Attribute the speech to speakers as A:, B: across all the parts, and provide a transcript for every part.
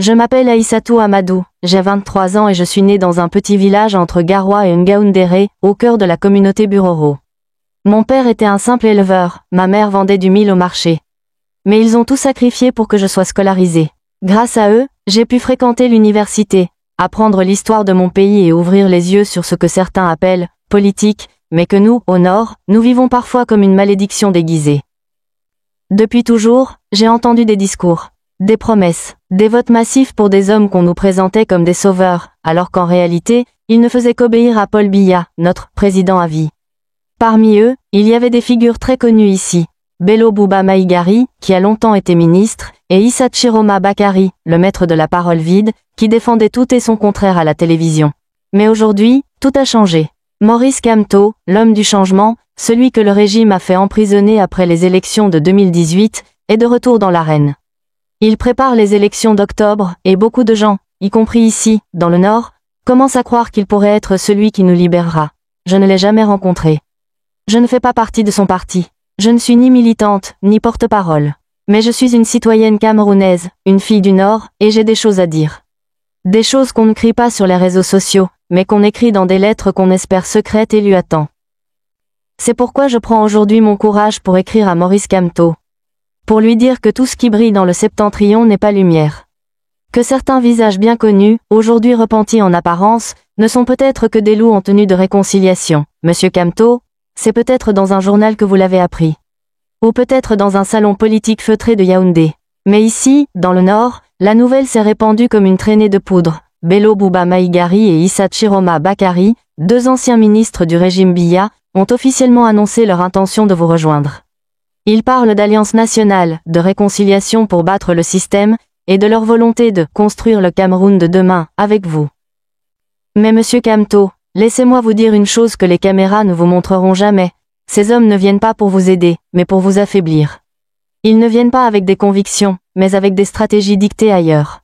A: Je m'appelle Aïssatou Amadou, j'ai 23 ans et je suis née dans un petit village entre Garoua et Ngaoundéré, au cœur de la communauté Buroro. Mon père était un simple éleveur, ma mère vendait du mil au marché. Mais ils ont tout sacrifié pour que je sois scolarisée. Grâce à eux, j'ai pu fréquenter l'université, apprendre l'histoire de mon pays et ouvrir les yeux sur ce que certains appellent politique, mais que nous, au Nord, nous vivons parfois comme une malédiction déguisée. Depuis toujours, j'ai entendu des discours, des promesses, des votes massifs pour des hommes qu'on nous présentait comme des sauveurs, alors qu'en réalité, ils ne faisaient qu'obéir à Paul Biya, notre président à vie. Parmi eux, il y avait des figures très connues ici. Bello Bouba Maïgari, qui a longtemps été ministre, et Issa Chiroma Bakari, le maître de la parole vide, qui défendait tout et son contraire à la télévision. Mais aujourd'hui, tout a changé. Maurice Kamto, l'homme du changement, celui que le régime a fait emprisonner après les élections de 2018, est de retour dans l'arène. Il prépare les élections d'octobre, et beaucoup de gens, y compris ici, dans le Nord, commencent à croire qu'il pourrait être celui qui nous libérera. Je ne l'ai jamais rencontré. Je ne fais pas partie de son parti. Je ne suis ni militante, ni porte-parole. Mais je suis une citoyenne camerounaise, une fille du Nord, et j'ai des choses à dire. Des choses qu'on ne crie pas sur les réseaux sociaux, mais qu'on écrit dans des lettres qu'on espère secrètes et lues à temps. C'est pourquoi je prends aujourd'hui mon courage pour écrire à Maurice Kamto. Pour lui dire que tout ce qui brille dans le septentrion n'est pas lumière. Que certains visages bien connus, aujourd'hui repentis en apparence, ne sont peut-être que des loups en tenue de réconciliation. Monsieur Kamto, c'est peut-être dans un journal que vous l'avez appris. Ou peut-être dans un salon politique feutré de Yaoundé. Mais ici, dans le Nord, la nouvelle s'est répandue comme une traînée de poudre. Bello Bouba Maïgari et Issa Chiroma Bakari, deux anciens ministres du régime Biya, ont officiellement annoncé leur intention de vous rejoindre. Ils parlent d'alliance nationale, de réconciliation pour battre le système, et de leur volonté de construire le Cameroun de demain, avec vous. Mais monsieur Kamto, laissez-moi vous dire une chose que les caméras ne vous montreront jamais. Ces hommes ne viennent pas pour vous aider, mais pour vous affaiblir. Ils ne viennent pas avec des convictions, mais avec des stratégies dictées ailleurs.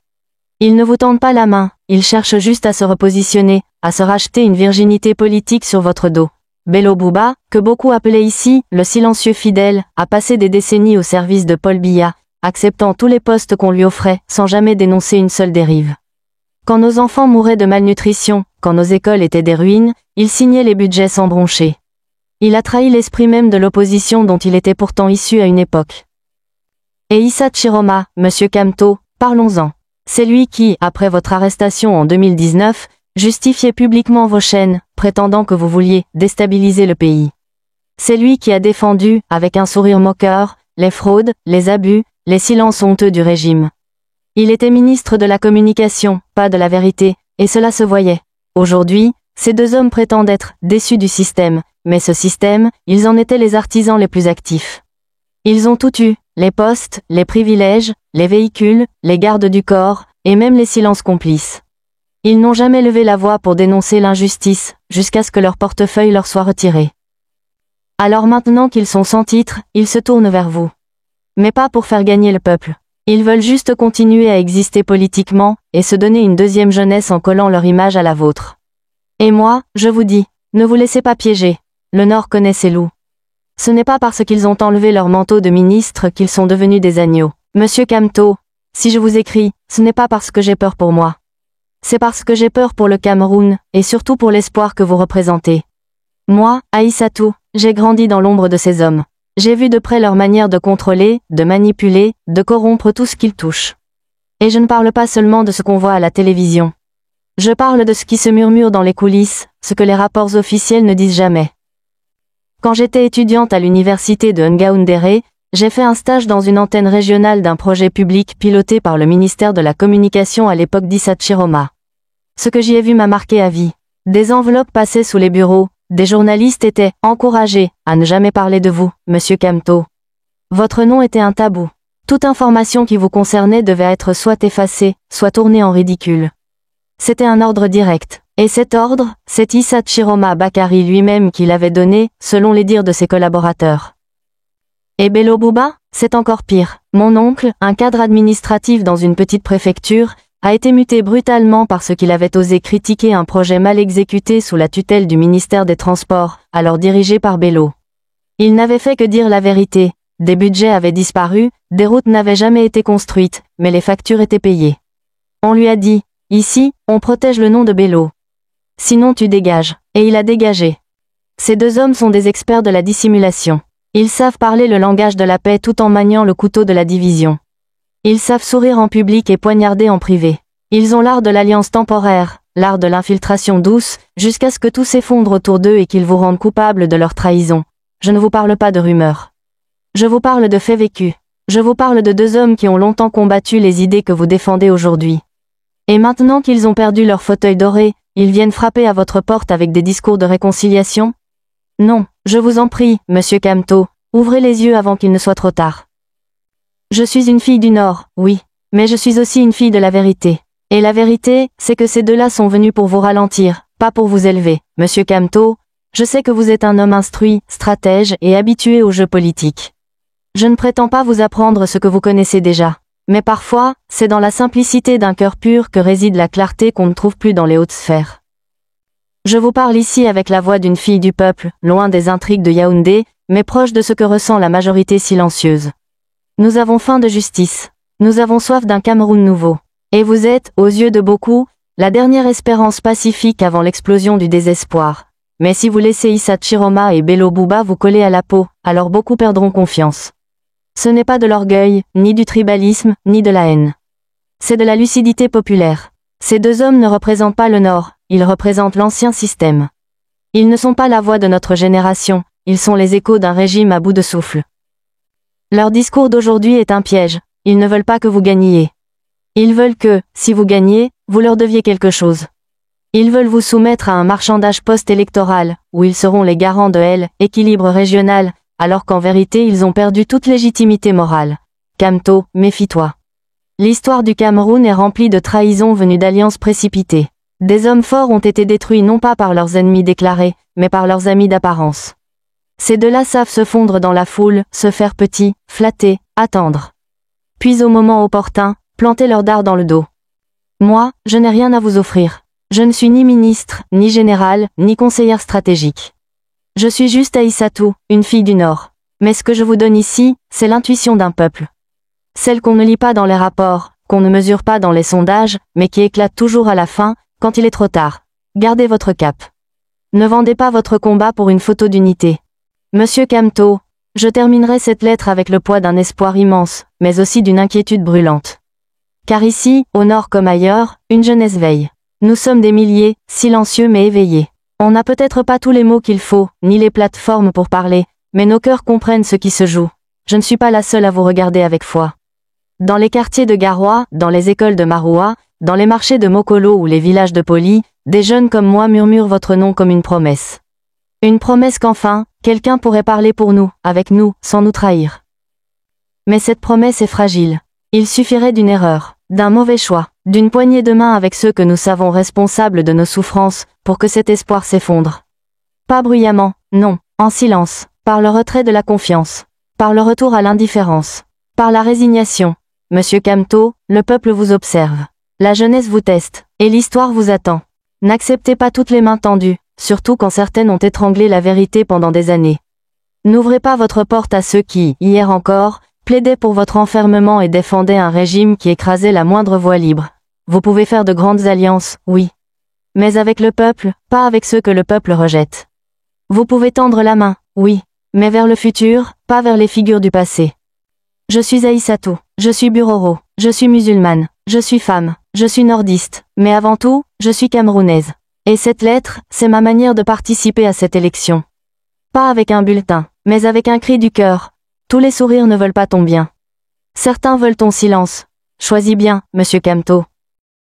A: Ils ne vous tendent pas la main, ils cherchent juste à se repositionner, à se racheter une virginité politique sur votre dos. Bello Bouba, que beaucoup appelaient ici le silencieux fidèle, a passé des décennies au service de Paul Biya, acceptant tous les postes qu'on lui offrait, sans jamais dénoncer une seule dérive. Quand nos enfants mouraient de malnutrition, quand nos écoles étaient des ruines, il signait les budgets sans broncher. Il a trahi l'esprit même de l'opposition dont il était pourtant issu à une époque. Et Issa Chiroma, monsieur Kamto, parlons-en. C'est lui qui, après votre arrestation en 2019, justifiait publiquement vos chaînes, prétendant que vous vouliez déstabiliser le pays. C'est lui qui a défendu, avec un sourire moqueur, les fraudes, les abus, les silences honteux du régime. Il était ministre de la communication, pas de la vérité, et cela se voyait. Aujourd'hui, ces deux hommes prétendent être déçus du système, mais ce système, ils en étaient les artisans les plus actifs. Ils ont tout eu, les postes, les privilèges, les véhicules, les gardes du corps, et même les silences complices. Ils n'ont jamais levé la voix pour dénoncer l'injustice, jusqu'à ce que leur portefeuille leur soit retiré. Alors maintenant qu'ils sont sans titre, ils se tournent vers vous. Mais pas pour faire gagner le peuple. Ils veulent juste continuer à exister politiquement, et se donner une deuxième jeunesse en collant leur image à la vôtre. Et moi, je vous dis, ne vous laissez pas piéger. Le Nord connaît ses loups. Ce n'est pas parce qu'ils ont enlevé leur manteau de ministre qu'ils sont devenus des agneaux. Monsieur Kamto, si je vous écris, ce n'est pas parce que j'ai peur pour moi. C'est parce que j'ai peur pour le Cameroun, et surtout pour l'espoir que vous représentez. Moi, Aïssatou, j'ai grandi dans l'ombre de ces hommes. J'ai vu de près leur manière de contrôler, de manipuler, de corrompre tout ce qu'ils touchent. Et je ne parle pas seulement de ce qu'on voit à la télévision. Je parle de ce qui se murmure dans les coulisses, ce que les rapports officiels ne disent jamais. Quand j'étais étudiante à l'université de Ngaoundéré, j'ai fait un stage dans une antenne régionale d'un projet public piloté par le ministère de la Communication à l'époque d'Issa Chiroma. Ce que j'y ai vu m'a marqué à vie. Des enveloppes passaient sous les bureaux, des journalistes étaient encouragés à ne jamais parler de vous, monsieur Kamto. Votre nom était un tabou. Toute information qui vous concernait devait être soit effacée, soit tournée en ridicule. C'était un ordre direct. Et cet ordre, c'est Issa Chiroma Bakari lui-même qui l'avait donné, selon les dires de ses collaborateurs. Et Bello Bouba, c'est encore pire. Mon oncle, un cadre administratif dans une petite préfecture, a été muté brutalement parce qu'il avait osé critiquer un projet mal exécuté sous la tutelle du ministère des Transports, alors dirigé par Bello. Il n'avait fait que dire la vérité. Des budgets avaient disparu, des routes n'avaient jamais été construites, mais les factures étaient payées. On lui a dit, ici, on protège le nom de Bello. Sinon tu dégages. Et il a dégagé. Ces deux hommes sont des experts de la dissimulation. Ils savent parler le langage de la paix tout en maniant le couteau de la division. Ils savent sourire en public et poignarder en privé. Ils ont l'art de l'alliance temporaire, l'art de l'infiltration douce, jusqu'à ce que tout s'effondre autour d'eux et qu'ils vous rendent coupables de leur trahison. Je ne vous parle pas de rumeurs. Je vous parle de faits vécus. Je vous parle de deux hommes qui ont longtemps combattu les idées que vous défendez aujourd'hui. Et maintenant qu'ils ont perdu leur fauteuil doré, ils viennent frapper à votre porte avec des discours de réconciliation? Non, je vous en prie, monsieur Camteau, ouvrez les yeux avant qu'il ne soit trop tard. Je suis une fille du Nord, oui, mais je suis aussi une fille de la vérité. Et la vérité, c'est que ces deux-là sont venus pour vous ralentir, pas pour vous élever. Monsieur Camteau, je sais que vous êtes un homme instruit, stratège et habitué aux jeux politiques. Je ne prétends pas vous apprendre ce que vous connaissez déjà. Mais parfois, c'est dans la simplicité d'un cœur pur que réside la clarté qu'on ne trouve plus dans les hautes sphères. Je vous parle ici avec la voix d'une fille du peuple, loin des intrigues de Yaoundé, mais proche de ce que ressent la majorité silencieuse. Nous avons faim de justice. Nous avons soif d'un Cameroun nouveau. Et vous êtes, aux yeux de beaucoup, la dernière espérance pacifique avant l'explosion du désespoir. Mais si vous laissez Issa Chiroma et Bello Bouba vous coller à la peau, alors beaucoup perdront confiance. Ce n'est pas de l'orgueil, ni du tribalisme, ni de la haine. C'est de la lucidité populaire. Ces deux hommes ne représentent pas le Nord, ils représentent l'ancien système. Ils ne sont pas la voix de notre génération, ils sont les échos d'un régime à bout de souffle. Leur discours d'aujourd'hui est un piège, ils ne veulent pas que vous gagniez. Ils veulent que, si vous gagnez, vous leur deviez quelque chose. Ils veulent vous soumettre à un marchandage post-électoral, où ils seront les garants de l'équilibre régional, alors qu'en vérité ils ont perdu toute légitimité morale. Camteau, méfie-toi. L'histoire du Cameroun est remplie de trahisons venues d'alliances précipitées. Des hommes forts ont été détruits non pas par leurs ennemis déclarés, mais par leurs amis d'apparence. Ces deux-là savent se fondre dans la foule, se faire petits, flatter, attendre. Puis au moment opportun, planter leur dard dans le dos. Moi, je n'ai rien à vous offrir. Je ne suis ni ministre, ni général, ni conseillère stratégique. Je suis juste Aïssatou, une fille du Nord. Mais ce que je vous donne ici, c'est l'intuition d'un peuple. Celle qu'on ne lit pas dans les rapports, qu'on ne mesure pas dans les sondages, mais qui éclate toujours à la fin, quand il est trop tard. Gardez votre cap. Ne vendez pas votre combat pour une photo d'unité. Monsieur Camteau, je terminerai cette lettre avec le poids d'un espoir immense, mais aussi d'une inquiétude brûlante. Car ici, au Nord comme ailleurs, une jeunesse veille. Nous sommes des milliers, silencieux mais éveillés. On n'a peut-être pas tous les mots qu'il faut, ni les plateformes pour parler, mais nos cœurs comprennent ce qui se joue. Je ne suis pas la seule à vous regarder avec foi. Dans les quartiers de Garoua, dans les écoles de Maroua, dans les marchés de Mokolo ou les villages de Poli, des jeunes comme moi murmurent votre nom comme une promesse. Une promesse qu'enfin, quelqu'un pourrait parler pour nous, avec nous, sans nous trahir. Mais cette promesse est fragile. Il suffirait d'une erreur, d'un mauvais choix, d'une poignée de main avec ceux que nous savons responsables de nos souffrances, pour que cet espoir s'effondre. Pas bruyamment, non, en silence, par le retrait de la confiance, par le retour à l'indifférence, par la résignation. Monsieur Camteau, le peuple vous observe. La jeunesse vous teste, et l'histoire vous attend. N'acceptez pas toutes les mains tendues, surtout quand certaines ont étranglé la vérité pendant des années. N'ouvrez pas votre porte à ceux qui, hier encore, plaidaient pour votre enfermement et défendaient un régime qui écrasait la moindre voix libre. Vous pouvez faire de grandes alliances, oui. Mais avec le peuple, pas avec ceux que le peuple rejette. Vous pouvez tendre la main, oui, mais vers le futur, pas vers les figures du passé. Je suis Aïssatou, je suis Buroro, je suis musulmane, je suis femme, je suis nordiste, mais avant tout, je suis camerounaise. Et cette lettre, c'est ma manière de participer à cette élection. Pas avec un bulletin, mais avec un cri du cœur. Tous les sourires ne veulent pas ton bien. Certains veulent ton silence. Choisis bien, monsieur Camteau.